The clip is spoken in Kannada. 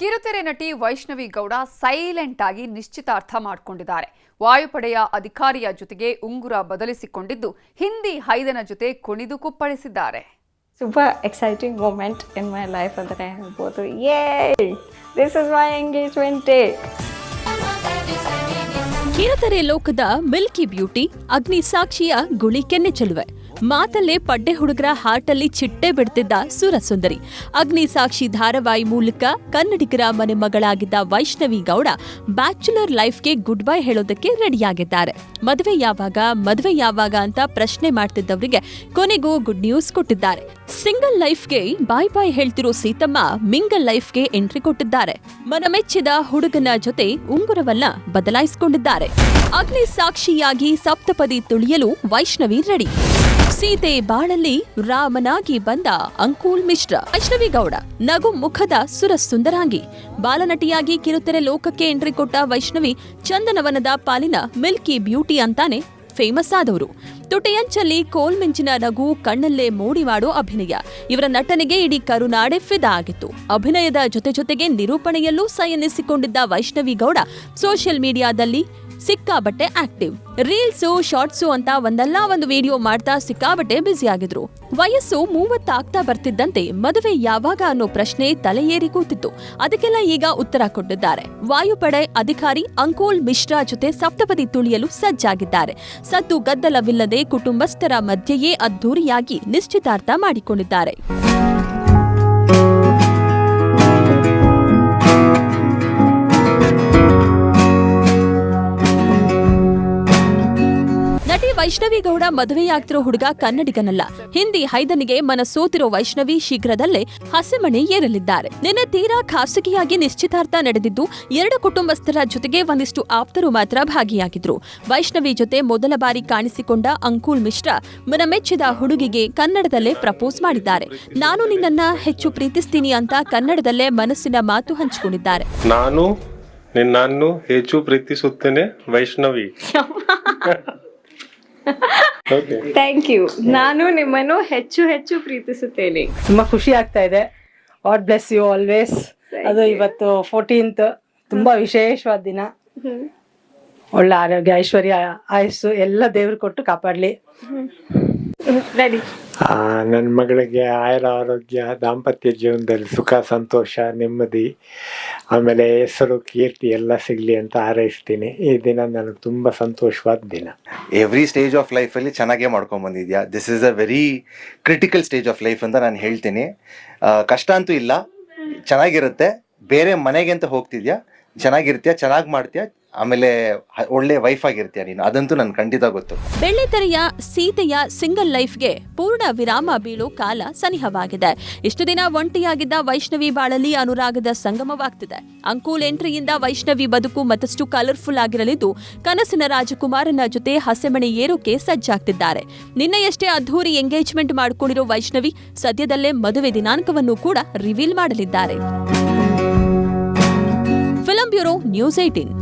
ಕಿರುತೆರೆ ನಟಿ ವೈಷ್ಣವಿ ಗೌಡ ಸೈಲೆಂಟ್ ಆಗಿ ನಿಶ್ಚಿತಾರ್ಥ ಮಾಡಿಕೊಂಡಿದ್ದಾರೆ. ವಾಯುಪಡೆಯ ಅಧಿಕಾರಿಯ ಜೊತೆಗೆ ಉಂಗುರ ಬದಲಿಸಿಕೊಂಡಿದ್ದು ಹಿಂದಿ ಹೈದನ ಜೊತೆ ಕುಣಿದು ಕುಪ್ಪಳಿಸಿದ್ದಾರೆ. Super exciting moment in my life and that I have both. Yay! This is my engagement day. ಕಿರುತೆರೆ ಲೋಕದ ಮಿಲ್ಕಿ ಬ್ಯೂಟಿ ಅಗ್ನಿ ಸಾಕ್ಷಿಯ ಗುಳಿ ಕೆನ್ನೆ ಚೆಲುವೆ. ಮಾತಲ್ಲೇ ಪಡ್ಡೆ ಹುಡುಗರ ಹಾರ್ಟಲ್ಲಿ ಚಿಟ್ಟೆ ಬಿಡ್ತಿದ್ದ ಸುರಸುಂದರಿ. ಅಗ್ನಿ ಸಾಕ್ಷಿ ಧಾರಾವಾಹಿ ಮೂಲಕ ಕನ್ನಡಿಗರ ಮನೆ ಮಗಳಾಗಿದ್ದ ವೈಷ್ಣವಿ ಗೌಡ ಬ್ಯಾಚುಲರ್ ಲೈಫ್ಗೆ ಗುಡ್ ಬೈ ಹೇಳೋದಕ್ಕೆ ರೆಡಿಯಾಗಿದ್ದಾರೆ. ಮದುವೆ ಯಾವಾಗ ಅಂತ ಪ್ರಶ್ನೆ ಮಾಡ್ತಿದ್ದವರಿಗೆ ಕೊನೆಗೂ ಗುಡ್ ನ್ಯೂಸ್ ಕೊಟ್ಟಿದ್ದಾರೆ. ಸಿಂಗಲ್ ಲೈಫ್ಗೆ ಬಾಯ್ ಬಾಯ್ ಹೇಳ್ತಿರೋ ಸೀತಮ್ಮ ಮಿಂಗಲ್ ಲೈಫ್ಗೆ ಎಂಟ್ರಿ ಕೊಟ್ಟಿದ್ದಾರೆ. ಮನಮೆಚ್ಚಿದ ಹುಡುಗನ ಜೊತೆ ಉಂಗುರವನ್ನ ಬದಲಾಯಿಸಿಕೊಂಡಿದ್ದಾರೆ. ಅಗ್ನಿ ಸಾಕ್ಷಿಯಾಗಿ ಸಪ್ತಪದಿ ತುಳಿಯಲು ವೈಷ್ಣವಿ ರೆಡಿ. ಸೀತೆ ಬಾಳಲ್ಲಿ ರಾಮನಾಗಿ ಬಂದ ಅಂಕುಲ್ ಮಿಶ್ರಾ. ವೈಷ್ಣವಿ ಗೌಡ ನಗು ಮುಖದ ಸುರಸುಂದರಾಂಗಿ. ಬಾಲನಟಿಯಾಗಿ ಕಿರುತೆರೆ ಲೋಕಕ್ಕೆ ಎಂಟ್ರಿ ಕೊಟ್ಟ ವೈಷ್ಣವಿ ಚಂದನವನದ ಪಾಲಿನ ಮಿಲ್ಕಿ ಬ್ಯೂಟಿ ಅಂತಾನೆ ಫೇಮಸ್ ಆದವರು. ತುಟಿಯಂಚಲ್ಲಿ ಕೋಲ್ಮಿಂಚಿನ ನಗು, ಕಣ್ಣಲ್ಲೇ ಮೋಡಿ ಮಾಡೋ ಅಭಿನಯ. ಇವರ ನಟನೆಗೆ ಇಡೀ ಕರುನಾಡೆ ಫಿದಾ ಆಗಿತ್ತು. ಅಭಿನಯದ ಜೊತೆಗೆ ನಿರೂಪಣೆಯಲ್ಲೂ ಸೈಯನ್ನಿಸಿಕೊಂಡಿದ್ದ ವೈಷ್ಣವಿ ಗೌಡ ಸೋಷಿಯಲ್ ಮೀಡಿಯಾದಲ್ಲಿ ಸಿಕ್ಕಾಬಟ್ಟೆ ಆಕ್ಟಿವ್. ರೀಲ್ಸು, ಶಾರ್ಟ್ಸು ಅಂತ ಒಂದಲ್ಲ ಒಂದು ವಿಡಿಯೋ ಮಾಡ್ತಾ ಸಿಕ್ಕಾಬಟ್ಟೆ ಬ್ಯುಸಿ ಆಗಿದ್ರು. ವಯಸ್ಸು 30 ಆಗ್ತಾ ಬರ್ತಿದ್ದಂತೆ ಮದುವೆ ಯಾವಾಗ ಅನ್ನೋ ಪ್ರಶ್ನೆ ತಲೆ ಏರಿ ಕೂತಿತ್ತು. ಅದಕ್ಕೆಲ್ಲ ಈಗ ಉತ್ತರ ಕೊಟ್ಟಿದ್ದಾರೆ. ವಾಯುಪಡೆ ಅಧಿಕಾರಿ ಅಂಕುಲ್ ಮಿಶ್ರಾ ಜೊತೆ ಸಪ್ತಪದಿ ತುಳಿಯಲು ಸಜ್ಜಾಗಿದ್ದಾರೆ. ಸದ್ದು ಗದ್ದಲವಿಲ್ಲದೆ ಕುಟುಂಬಸ್ಥರ ಮಧ್ಯೆಯೇ ಅದ್ಧೂರಿಯಾಗಿ ನಿಶ್ಚಿತಾರ್ಥ ಮಾಡಿಕೊಂಡಿದ್ದಾರೆ. ವೈಷ್ಣವಿ ಗೌಡ ಮದುವೆಯಾಗ್ತಿರೋ ಹುಡುಗ ಕನ್ನಡಿಗನಲ್ಲ. ಹಿಂದಿ ಹೈದನಿಗೆ ಮನಸೋತಿರೋ ವೈಷ್ಣವಿ ಶೀಘ್ರದಲ್ಲೇ ಹಸೆಮಣೆ ಏರಲಿದ್ದಾರೆ. ನಿನ್ನೆ ತೀರಾ ಖಾಸಗಿಯಾಗಿ ನಿಶ್ಚಿತಾರ್ಥ ನಡೆದಿದ್ದು 2 ಕುಟುಂಬಸ್ಥರ ಜೊತೆಗೆ ಒಂದಿಷ್ಟು ಆಪ್ತರು ಮಾತ್ರ ಭಾಗಿಯಾಗಿದ್ರು. ವೈಷ್ಣವಿ ಜೊತೆ ಮೊದಲ ಬಾರಿ ಕಾಣಿಸಿಕೊಂಡ ಅಂಕುಲ್ ಮಿಶ್ರಾ ಮನಮೆಚ್ಚಿದ ಹುಡುಗಿಗೆ ಕನ್ನಡದಲ್ಲೇ ಪ್ರಪೋಸ್ ಮಾಡಿದ್ದಾರೆ. ನಾನು ನಿನ್ನನ್ನ ಹೆಚ್ಚು ಪ್ರೀತಿಸ್ತೀನಿ ಅಂತ ಕನ್ನಡದಲ್ಲೇ ಮನಸ್ಸಿನ ಮಾತು ಹಂಚಿಕೊಂಡಿದ್ದಾರೆ. ನಾನು ನಿನ್ನನ್ನು ಹೆಚ್ಚು ಪ್ರೀತಿಸುತ್ತೇನೆ ವೈಷ್ಣವಿ. Thank you. ನಾನು ನಿಮ್ಮನ್ನು ಹೆಚ್ಚು ಪ್ರೀತಿಸುತ್ತೇನೆ. ತುಂಬಾ ಖುಷಿ ಆಗ್ತಾ ಇದೆ. God bless you always. ಅದು ಇವತ್ತು 14th ತುಂಬಾ ವಿಶೇಷವಾದ ದಿನ. ಒಳ್ಳೆ ಆರೋಗ್ಯ, ಐಶ್ವರ್ಯ, ಆಯಸ್ಸು ಎಲ್ಲ ದೇವ್ರು ಕೊಟ್ಟು ಕಾಪಾಡ್ಲಿ. ರೆಡಿ. ನನ್ನ ಮಗಳಿಗೆ ಆಯುರ ಆರೋಗ್ಯ, ದಾಂಪತ್ಯ ಜೀವನದಲ್ಲಿ ಸುಖ, ಸಂತೋಷ, ನೆಮ್ಮದಿ, ಆಮೇಲೆ ಹೆಸರು, ಕೀರ್ತಿ ಎಲ್ಲ ಸಿಗಲಿ ಅಂತ ಹಾರೈಸ್ತೀನಿ. ಈ ದಿನ ನನಗೆ ತುಂಬ ಸಂತೋಷವಾದ ದಿನ. ಎವ್ರಿ ಸ್ಟೇಜ್ ಆಫ್ ಲೈಫಲ್ಲಿ ಚೆನ್ನಾಗೇ ಮಾಡ್ಕೊಂಡು ಬಂದಿದ್ಯಾ. This is a very critical stage of life ಅಂತ ನಾನು ಹೇಳ್ತೀನಿ. ಕಷ್ಟ ಅಂತೂ ಇಲ್ಲ, ಚೆನ್ನಾಗಿರುತ್ತೆ. ಬೇರೆ ಮನೆಗೆ ಅಂತ ಹೋಗ್ತಿದ್ಯಾ, ಚೆನ್ನಾಗಿರ್ತೀಯ, ಚೆನ್ನಾಗಿ ಮಾಡ್ತೀಯ, ಆಮೇಲೆ ಒಳ್ಳೆ ವೈಫ್ ಆಗಿರ್ತೀಯ ನೀನು, ಅದಂತೂ ನನ್ ಖಂಡಿತ ಗೊತ್ತು. ಬೆಳ್ಳಿತೆರೆಯ ಸೀತೆಯ ಸಿಂಗಲ್ ಲೈಫ್ಗೆ ಪೂರ್ಣ ವಿರಾಮ ಬೀಳೋ ಕಾಲ ಸನಿಹವಾಗಿದೆ. ಇಷ್ಟು ದಿನ ಒಂಟಿಯಾಗಿದ್ದ ವೈಷ್ಣವಿ ಬಾಳಲ್ಲಿ ಅನುರಾಗದ ಸಂಗಮವಾಗ್ತಿದೆ. ಅಂಕುಲ್ ಎಂಟ್ರಿಯಿಂದ ವೈಷ್ಣವಿ ಬದುಕು ಮತ್ತಷ್ಟು ಕಲರ್ಫುಲ್ ಆಗಿರಲಿದ್ದು, ಕನಸಿನ ರಾಜಕುಮಾರನ ಜೊತೆ ಹಸೆಮಣೆ ಏರೋಕೆ ಸಜ್ಜಾಗ್ತಿದ್ದಾರೆ. ನಿನ್ನೆಯಷ್ಟೇ ಅದ್ಧೂರಿ ಎಂಗೇಜ್ಮೆಂಟ್ ಮಾಡಿಕೊಂಡಿರೋ ವೈಷ್ಣವಿ ಸದ್ಯದಲ್ಲೇ ಮದುವೆ ದಿನಾಂಕವನ್ನು ಕೂಡ ರಿವೀಲ್ ಮಾಡಲಿದ್ದಾರೆ. Film bureau, news 18.